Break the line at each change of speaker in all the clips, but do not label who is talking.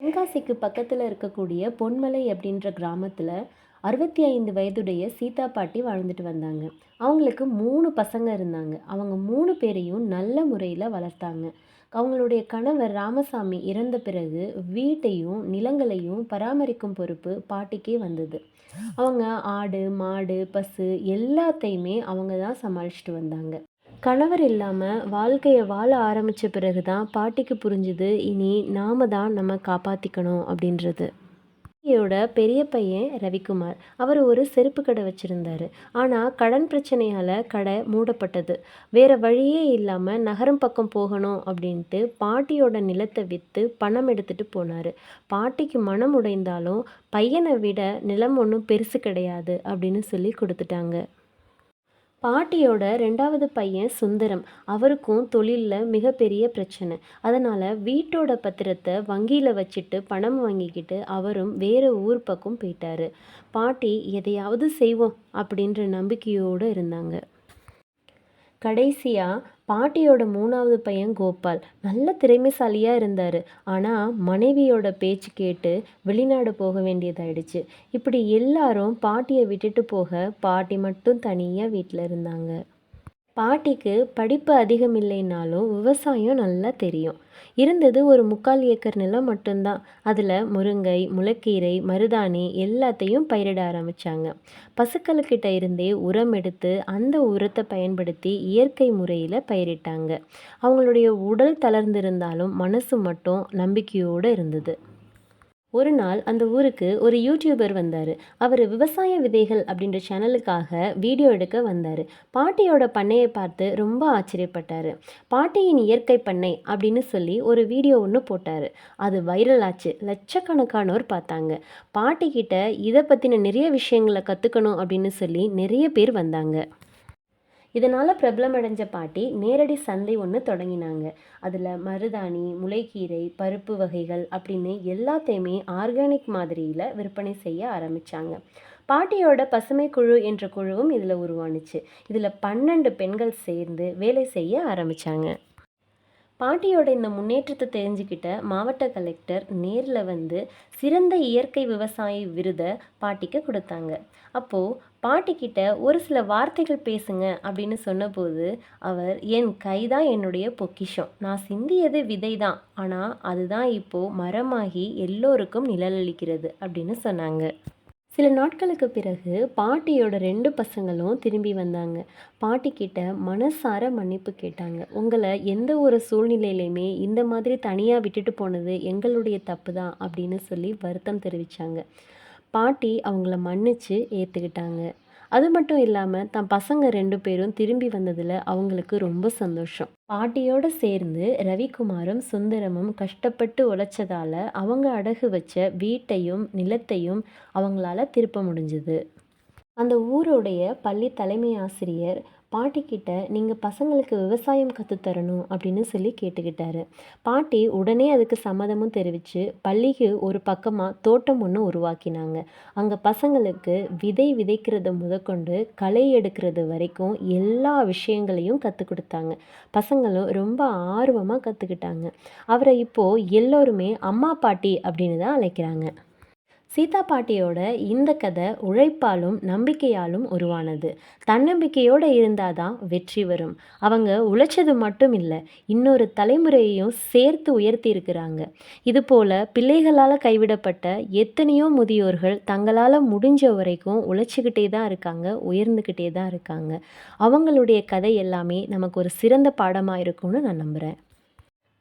தென்காசிக்கு பக்கத்தில் இருக்கக்கூடிய பொன்மலை அப்படின்ற கிராமத்தில் 65 வயதுடைய சீதா பாட்டி வாழ்ந்துட்டு வந்தாங்க. அவங்களுக்கு 3 பசங்க இருந்தாங்க. அவங்க 3 பேரையும் நல்ல முறையில் வளர்த்தாங்க. அவங்களுடைய கணவர் ராமசாமி இறந்த பிறகு வீட்டையும் நிலங்களையும் பராமரிக்கும் பொறுப்பு பாட்டிக்கே வந்தது. அவங்க ஆடு மாடு பசு எல்லாத்தையுமே அவங்க தான் சமாளிச்சுட்டு வந்தாங்க. கணவர் இல்லாம வாழ்க்கைய வாழ ஆரம்பிச்ச பிறகு தான் பாட்டிக்கு புரிஞ்சுது, இனி நாம தான் நம்ம காப்பாத்திக்கணும் அப்படின்றது. பாட்டியோட பெரிய பையன் ரவிக்குமார். அவர் ஒரு செருப்பு கடை வச்சிருந்தாரு. ஆனா கடன் பிரச்சனையால கடை மூடப்பட்டது. வேற வழியே இல்லாம நகரம் பக்கம் போகணும் அப்படின்ட்டு பாட்டியோட நிலத்தை வித்து பணம் எடுத்துட்டு போனாரு. பாட்டிக்கு மனம் உடைந்தாலும் பையனை விட நிலம் ஒன்றும் பெருசு கிடையாது அப்படின்னு சொல்லி கொடுத்துட்டாங்க. பாட்டியோட 2வது பையன் சுந்தரம். அவருக்கும் தொழிலில் மிகப்பெரிய பிரச்சனை. அதனால் வீட்டோட பத்திரத்தை வங்கியில் வச்சுட்டு பணம் வாங்கிக்கிட்டு அவரும் வேறு ஊர் பக்கம் போயிட்டாரு. பாட்டி எதையாவது செய்வோம் அப்படின்ற நம்பிக்கையோடு இருந்தாங்க. கடைசியாக பாட்டியோட 3வது பையன் கோபால் நல்ல திறமைசாலியாக இருந்தார். ஆனால் மனைவியோட பேச்சு கேட்டு வெளிநாடு போக வேண்டியதாயிடுச்சு. இப்படி எல்லாரும் பாட்டியை விட்டுட்டு போக பாட்டி மட்டும் தனியாக வீட்டில் இருந்தாங்க. பாட்டிக்கு படிப்பு அதிகம் இல்லைனாலும் விவசாயம் நல்லா தெரியும். இருந்தது ஒரு 3/4 ஏக்கர் நிலம் மட்டும்தான். அதில் முருங்கை முளைக்கீரை மருதாணி எல்லாத்தையும் பயிரிட ஆரம்பித்தாங்க. பசுக்களுக்கிட்ட இருந்தே உரம் எடுத்து அந்த உரத்தை பயன்படுத்தி இயற்கை முறையில் பயிரிட்டாங்க. அவங்களுடைய உடல் தளர்ந்திருந்தாலும் மனசு மட்டும் நம்பிக்கையோடு இருந்தது. ஒரு நாள் அந்த ஊருக்கு ஒரு யூடியூபர் வந்தார். அவர் விவசாய விதைகள் அப்படின்ற சேனலுக்காக வீடியோ எடுக்க வந்தார். பாட்டியோட பண்ணையை பார்த்து ரொம்ப ஆச்சரியப்பட்டார். பாட்டியின் இயற்கை பண்ணை அப்படின்னு சொல்லி ஒரு வீடியோ ஒன்று போட்டார். அது வைரல் ஆச்சு. லட்சக்கணக்கானோர் பார்த்தாங்க. பாட்டிக்கிட்ட இதை பற்றின நிறைய விஷயங்களை கற்றுக்கணும் அப்படின்னு சொல்லி நிறைய பேர் வந்தாங்க. இதனால் பிரபலமடைஞ்ச பாட்டி நேரடி சந்தை ஒன்று தொடங்கினாங்க. அதில் மருதாணி முளைக்கீரை பருப்பு வகைகள் அப்படின்னு எல்லாத்தையுமே ஆர்கானிக் மாதிரியில் விற்பனை செய்ய ஆரம்பித்தாங்க. பாட்டியோட பசுமை குழு என்ற குழுவும் இதில் உருவானுச்சு. இதில் 12 பெண்கள் சேர்ந்து வேலை செய்ய ஆரம்பித்தாங்க. பாட்டியோட இந்த முன்னேற்றத்தை தெரிஞ்சுக்கிட்ட மாவட்ட கலெக்டர் நேரில் வந்து சிறந்த இயற்கை விவசாய விருதை பாட்டிக்கு கொடுத்தாங்க. அப்போது பாட்டிக்கிட்ட ஒரு சில வார்த்தைகள் பேசுங்க அப்படின்னு சொன்னபோது அவர், என் கைதான் என்னுடைய பொக்கிஷம், நான் சிந்தியது விதை தான், ஆனால் அதுதான் இப்போது மரமாகி எல்லோருக்கும் நிழலளிக்கிறது அப்படின்னு சொன்னாங்க. சில நாட்களுக்கு பிறகு பாட்டியோட 2 பசங்களும் திரும்பி வந்தாங்க. பாட்டிக்கிட்ட மனசார மன்னிப்பு கேட்டாங்க. உங்களை எந்த ஒரு சூழ்நிலையிலையுமே இந்த மாதிரி தனியாக விட்டுட்டு போனது எங்களுடைய தப்பு தான் அப்படின்னு சொல்லி வருத்தம் தெரிவித்தாங்க. பாட்டி அவங்கள மன்னிச்சு ஏற்றுக்கிட்டாங்க. அது மட்டும் இல்லாமல் தன் பசங்க 2 பேரும் திரும்பி வந்ததில் அவங்களுக்கு ரொம்ப சந்தோஷம். பாட்டியோடு சேர்ந்து ரவிக்குமாரும் சுந்தரமும் கஷ்டப்பட்டு உழைச்சதால அவங்க அடகு வச்ச வீட்டையும் நிலத்தையும் அவங்களால திருப்ப முடிஞ்சுது. அந்த ஊருடைய பள்ளி தலைமை ஆசிரியர் பாட்டிக்கிட்ட நீங்கள் பசங்களுக்கு விவசாயம் கற்றுத்தரணும் அப்படின்னு சொல்லி கேட்டுக்கிட்டாரு. பாட்டி உடனே அதுக்கு சம்மதமும் தெரிவித்து பள்ளிக்கு ஒரு பக்கமாக தோட்டம் ஒன்று உருவாக்கினாங்க. அங்கே பசங்களுக்கு விதை விதைக்கிறது முதற்கொண்டு களை எடுக்கிறது வரைக்கும் எல்லா விஷயங்களையும் கற்றுக் கொடுத்தாங்க. பசங்களும் ரொம்ப ஆர்வமாக கற்றுக்கிட்டாங்க. அவரை இப்போது எல்லோருமே அம்மா பாட்டி அப்படின்னு தான் அழைக்கிறாங்க. சீதா பாட்டியோட இந்த கதை உழைப்பாலும் நம்பிக்கையாலும் உருவானது. தன்னம்பிக்கையோடு இருந்தால் தான் வெற்றி வரும். அவங்க உழைச்சது மட்டும் இல்லை, இன்னொரு தலைமுறையையும் சேர்த்து உயர்த்தி இருக்கிறாங்க. இதுபோல் பிள்ளைகளால் கைவிடப்பட்ட எத்தனையோ முதியோர்கள் தங்களால் முடிஞ்ச வரைக்கும் உழைச்சிக்கிட்டே தான் இருக்காங்க, உயர்ந்துக்கிட்டே தான் இருக்காங்க. அவங்களுடைய கதை எல்லாமே நமக்கு ஒரு சிறந்த பாடமாக இருக்கும்னு நான் நம்புகிறேன்.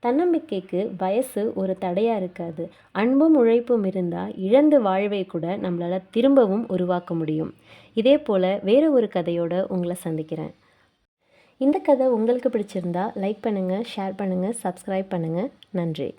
தன்னம்பிக்கைக்கு வயசு ஒரு தடையாக இருக்காது. அன்பும் உழைப்பும் இருந்தால் இழந்த வாழ்வை கூட நம்மளால் திரும்பவும் உருவாக்க முடியும். இதே போல் வேறு ஒரு கதையோடு உங்களை சந்திக்கிறேன். இந்த கதை உங்களுக்கு பிடிச்சிருந்தா லைக் பண்ணுங்கள், ஷேர் பண்ணுங்கள், சப்ஸ்கிரைப் பண்ணுங்கள். நன்றி.